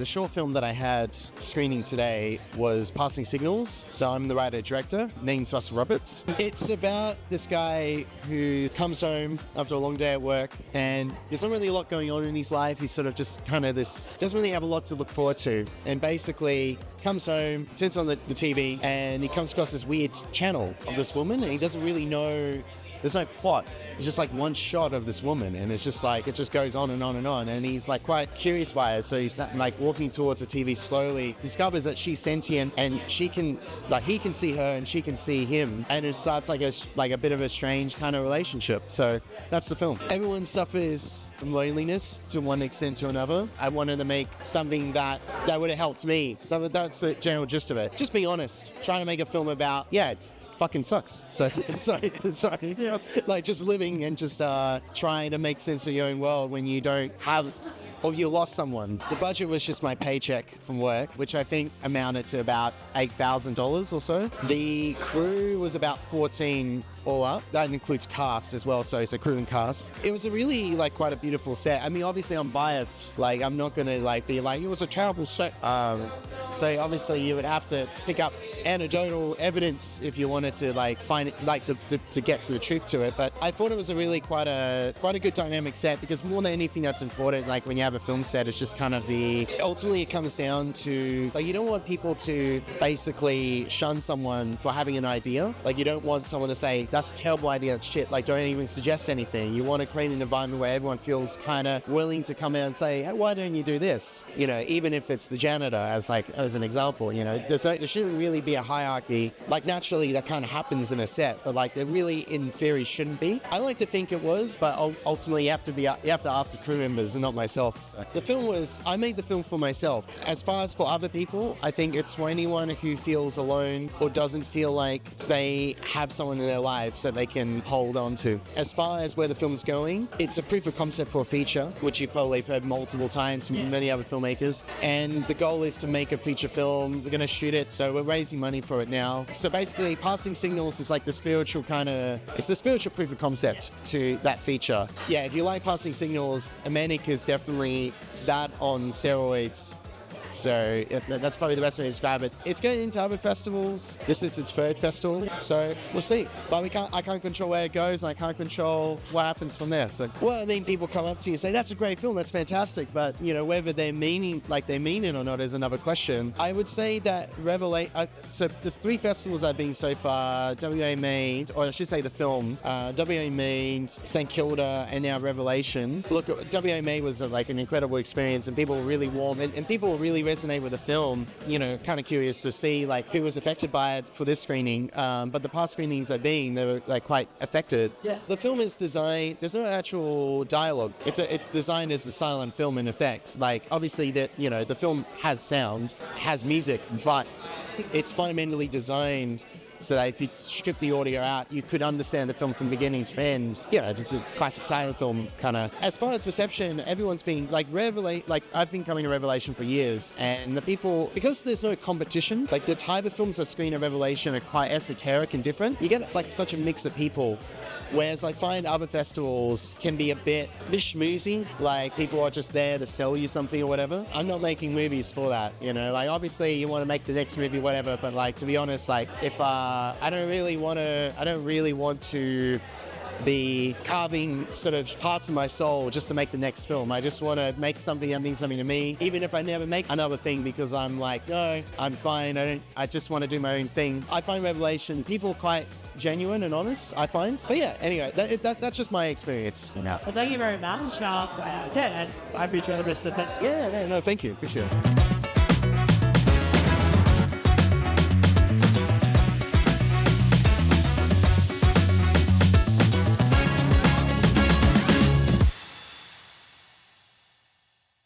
short film that I had screening today was Passing Signals. So I'm the writer-director, named Russell Roberts. It's about this guy who comes home after a long day at work, and there's not really a lot going on in his life. He's sort of just kind of doesn't really have a lot to look forward to. And basically comes home, turns on the TV, and he comes across this weird channel of this woman, and he doesn't really know, there's no plot. It's just like one shot of this woman, and it's just like, it just goes on and on and on, and he's like quite curious by it. So he's like walking towards the TV slowly, discovers that she's sentient, and she can, like, he can see her and she can see him, and it starts like a bit of a strange kind of relationship. So that's the film. Everyone suffers from loneliness to one extent to another. I wanted to make something that would have helped me. That's the general gist of it. Just be honest. Trying to make a film about, it's fucking sucks. So sorry. Yeah. Like just living and just trying to make sense of your own world when you don't have, or you lost someone. The budget was just my paycheck from work, which I think amounted to about $8,000 or so. The crew was about 14 all up. That includes cast as well, so it's a crew and cast. It was a really quite a beautiful set. I mean, obviously I'm biased. Like, I'm not gonna be like, it was a terrible set. So obviously you would have to pick up anecdotal evidence if you wanted to find it, to get to the truth to it. But I thought it was a really quite a good dynamic set, because more than anything that's important, like when you have a film set, it's just kind of ultimately it comes down to, you don't want people to basically shun someone for having an idea. Like, you don't want someone to say, that's a terrible idea, that's shit. Like, don't even suggest anything. You want to create an environment where everyone feels kind of willing to come out and say, hey, why don't you do this? You know, even if it's the janitor as an example, you know, there shouldn't really be a hierarchy. Like, naturally that kind of happens in a set, but there really in theory shouldn't be. I like to think it was, but ultimately you have to ask the crew members and not myself. So I made the film for myself. As far as for other people, I think it's for anyone who feels alone or doesn't feel like they have someone in their life that they can hold on to. As far as where the film's going, it's a proof of concept for a feature, which you've probably heard multiple times from many other filmmakers. And the goal is to make a feature film. We're going to shoot it, so we're raising money for it now. So basically, Passing Signals is like the spiritual it's the spiritual proof of concept to that feature. Yeah, if you like Passing Signals, Manic is definitely that on steroids. So that's probably the best way to describe it. It's going into other festivals. This is its third festival, so we'll see. But I can't control where it goes, and I can't control what happens from there. So, well, I mean, people come up to you and say, that's a great film, that's fantastic, but, you know, whether they mean it or not is another question. I would say that so the three festivals I've been so far, WA Made, or I should say the film, WA Made, St Kilda, and now Revelation. Look, WA Made was an incredible experience, and people were really warm, and people were really resonate with the film. You know, kind of curious to see who was affected by it for this screening, but the past screenings I've been, they were quite affected. Yeah. The film is designed, there's no actual dialogue. It's designed as a silent film in effect. Obviously the film has sound, has music, but it's fundamentally designed so that if you strip the audio out, you could understand the film from beginning to end. Yeah, it's a classic silent film kind of. As far as reception, everyone's been I've been coming to Revelation for years, and the people, because there's no competition, the type of films that screen at Revelation are quite esoteric and different. You get such a mix of people. Whereas I find other festivals can be a bit schmoozy, people are just there to sell you something or whatever. I'm not making movies for that, you know. Obviously you want to make the next movie, whatever, but to be honest, if I don't really want to be carving sort of parts of my soul just to make the next film. I just want to make something that means something to me, even if I never make another thing, because I'm no, I'm fine. I just want to do my own thing. I find Revelation, people quite genuine and honest, I find. But yeah, anyway, that's just my experience. Well, thank you very much. I appreciate the rest of the festival. Yeah, no, thank you. Appreciate it.